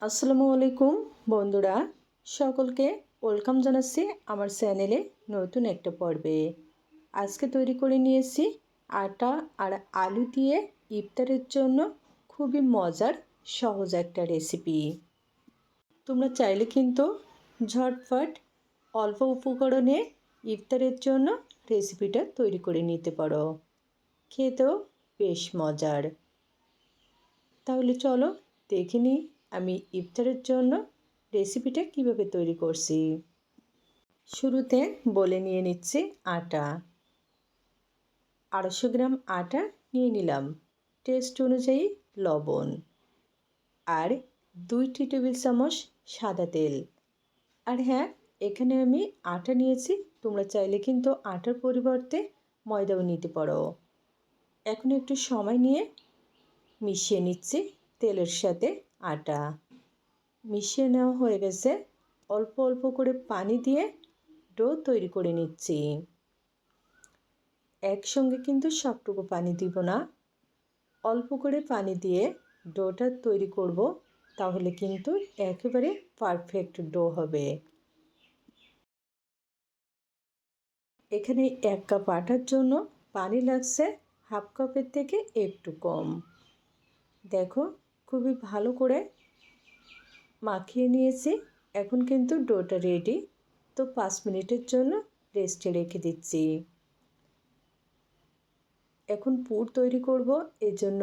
আসসালামু আলাইকুম বন্ধুরা, সকলকে ওয়েলকাম জানাচ্ছি আমার চ্যানেলে নতুন একটা পর্বে। আজকে তৈরি করে নিয়েছি আটা আর আলু দিয়ে ইফতারের জন্য খুবই মজার সহজ একটা রেসিপি। তোমরা চাইলে কিন্তু ঝটফট অল্প উপকরণে ইফতারের জন্য রেসিপিটা তৈরি করে নিতে পারো। খেতেও বেশ মজার। তাহলে চলো দেখে নিই আমি ইফতারের জন্য রেসিপিটা কিভাবে তৈরি করছি। শুরুতে বলে নিয়ে নিচ্ছি আটা। 250 গ্রাম আটা নিয়ে নিলাম, টেস্ট অনুযায়ী লবণ আর 2 টেবিল চামচ সাদা তেল। আর হ্যাঁ, এখানে আমি আটা নিয়েছি, তোমরা চাইলে কিন্তু আটার পরিবর্তে ময়দাও নিতে পারো। এখন একটু সময় নিয়ে মিশিয়ে নিচ্ছি তেলের সাথে আটা। মিশিয়ে নেওয়া হয়ে গেছে। অল্প অল্প করে পানি দিয়ে ডো তৈরি করে নিচ্ছি। একসঙ্গে কিন্তু সবটুকু পানি দিব না, অল্প করে পানি দিয়ে ডোটা তৈরি করব, তাহলে কিন্তু একেবারে পারফেক্ট ডো হবে। এখানে 1 কাপ আটার জন্য পানি লাগছে হাফ কাপের থেকে একটু কম। দেখো খুবই ভালো করে মাখিয়ে নিয়েছি। এখন কিন্তু ডোটা রেডি, তো 5 মিনিটের জন্য রেস্টে রেখে দিচ্ছি। এখন পুর তৈরি করব, এজন্য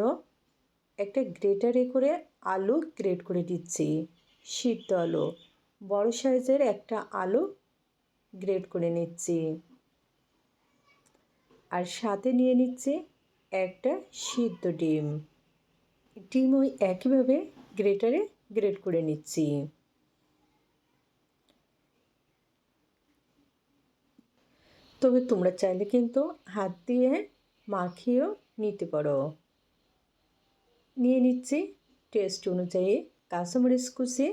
একটা গ্রেটারে করে আলু গ্রেট করে দিচ্ছি। সিদ্ধ আলু, বড় সাইজের একটা আলু গ্রেট করে নিচ্ছি। আর সাথে নিয়ে নিচ্ছি একটা সিদ্ধ ডিম। ডিম ওই একইভাবে গ্রেটারে গ্রেট করে নিচ্ছি। তবে তোমরা চাইলে কিন্তু হাত দিয়ে মাখিয়েও নিতে পারো। নিয়ে নিচ্ছি টেস্ট অনুযায়ী কাঁচামরিচ কুচি,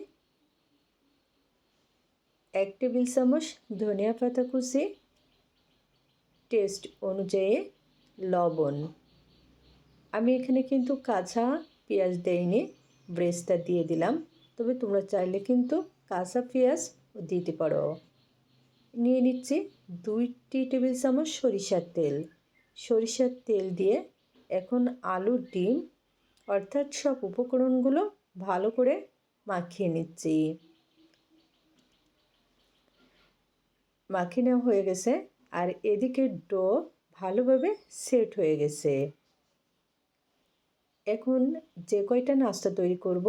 1 টেবিল চামচ ধনিয়া পাতা কুচি, টেস্ট অনুযায়ী লবণ। আমি এখানে কিন্তু কাঁচা পেঁয়াজ দেইনি, ব্রেস্তা দিয়ে দিলাম, তবে তোমরা চাইলে কিন্তু কাঁচা পেঁয়াজ দিতে পারো। নিয়ে নিচ্ছি 2 টেবিল চামচ সরিষার তেল। সরিষার তেল দিয়ে এখন আলু, ডিম অর্থাৎ সব উপকরণগুলো ভালো করে মাখিয়ে নিচ্ছি। মাখিয়ে নেওয়া হয়ে গেছে, আর এদিকে ডো ভালোভাবে সেট হয়ে গেছে। এখন যে কয়টা নাস্তা তৈরি করব,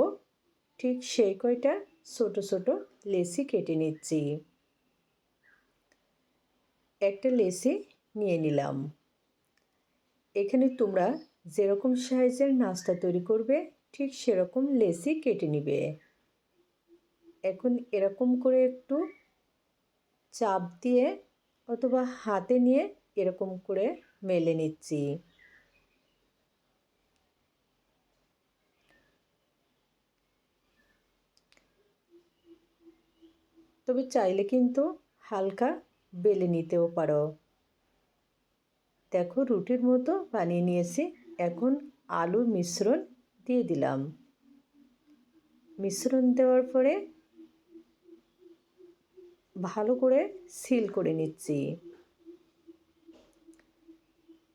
ঠিক সেই কয়টা ছোট ছোট লেচি কেটে নিচ্ছি। একটা লেচি নিয়ে নিলাম। এখানে তোমরা যেরকম সাইজের নাস্তা তৈরি করবে ঠিক সেরকম লেচি কেটে নিবে। এখন এরকম করে একটু চাপ দিয়ে অথবা হাতে নিয়ে এরকম করে মেলে নিচ্ছি। তবে চাইলে কিন্তু হালকা বেলে নিতেও পারো। দেখো রুটির মতো বানিয়ে নিয়েছি। এখন আলুর মিশ্রণ দিয়ে দিলাম। মিশ্রণ দেওয়ার পরে ভালো করে সিল করে নিচ্ছি।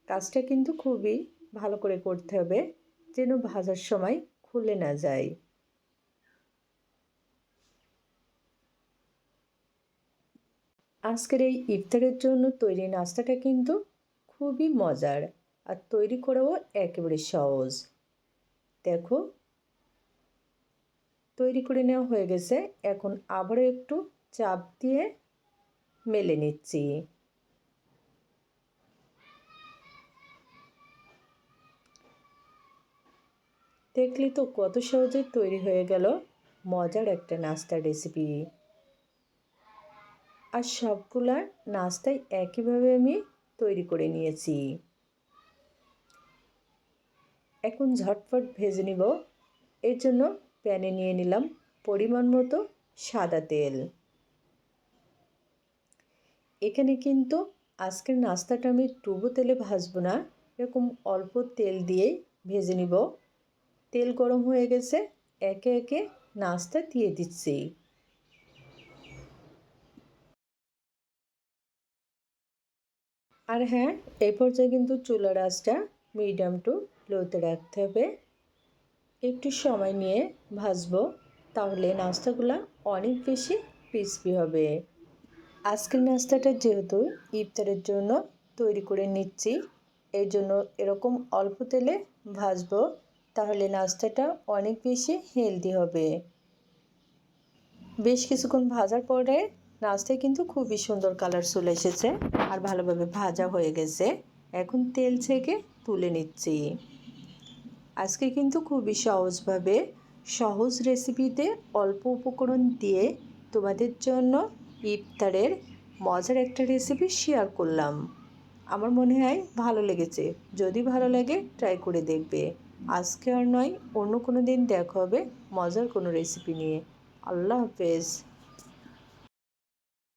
কাজটা কিন্তু খুবই ভালো করে করতে হবে, যেন ভাজার সময় খুলে না যায়। আজকের এই ইফতারের জন্য তৈরি নাস্তাটা কিন্তু খুবই মজার, আর তৈরি করাও একেবারে সহজ। দেখো তৈরি করে নেওয়া হয়ে গেছে। এখন আবারও একটু চাপ দিয়ে মেলে নিচ্ছি। দেখলি তো কত সহজে তৈরি হয়ে গেল মজার একটা নাস্তার রেসিপি। আর সবগুলা নাস্তাই একইভাবে আমি তৈরি করে নিয়েছি। এখন ঝটপট ভেজে নিব, এর জন্য প্যানে নিয়ে নিলাম পরিমাণ মতো সাদা তেল। এখানে কিন্তু আজকের নাস্তাটা আমি ডুবো তেলে ভাজবো না, এরকম অল্প তেল দিয়েই ভেজে নিব। তেল গরম হয়ে গেছে, একে একে নাস্তা দিয়ে দিচ্ছি। আর হ্যাঁ, এই পর্যায়ে কিন্তু চুলার আঁচটা মিডিয়াম টু লোতে রাখতে হবে। একটু সময় নিয়ে ভাজবো, তাহলে নাস্তাগুলো অনেক বেশি ক্রিসপি হবে। আজকের নাস্তাটা যেহেতু ইফতারের জন্য তৈরি করে নিচ্ছি, এর জন্য এরকম অল্প তেলে ভাজবো, তাহলে নাস্তাটা অনেক বেশি হেলদি হবে। বেশ কিছুক্ষণ ভাজার পরে নাস্তায় কিন্তু খুবই সুন্দর কালার চলে এসেছে আর ভালোভাবে ভাজা হয়ে গেছে। এখন তেল ছেঁকে তুলে নিচ্ছি। আজকে কিন্তু খুবই সহজভাবে, সহজ রেসিপিতে অল্প উপকরণ দিয়ে তোমাদের জন্য ইফতারের মজার একটা রেসিপি শেয়ার করলাম। আমার মনে হয় ভালো লেগেছে। যদি ভালো লাগে ট্রাই করে দেখবে। আজকে আর নয়, অন্য কোনো দিন দেখা হবে মজার কোনো রেসিপি নিয়ে। আল্লাহ হাফেজ।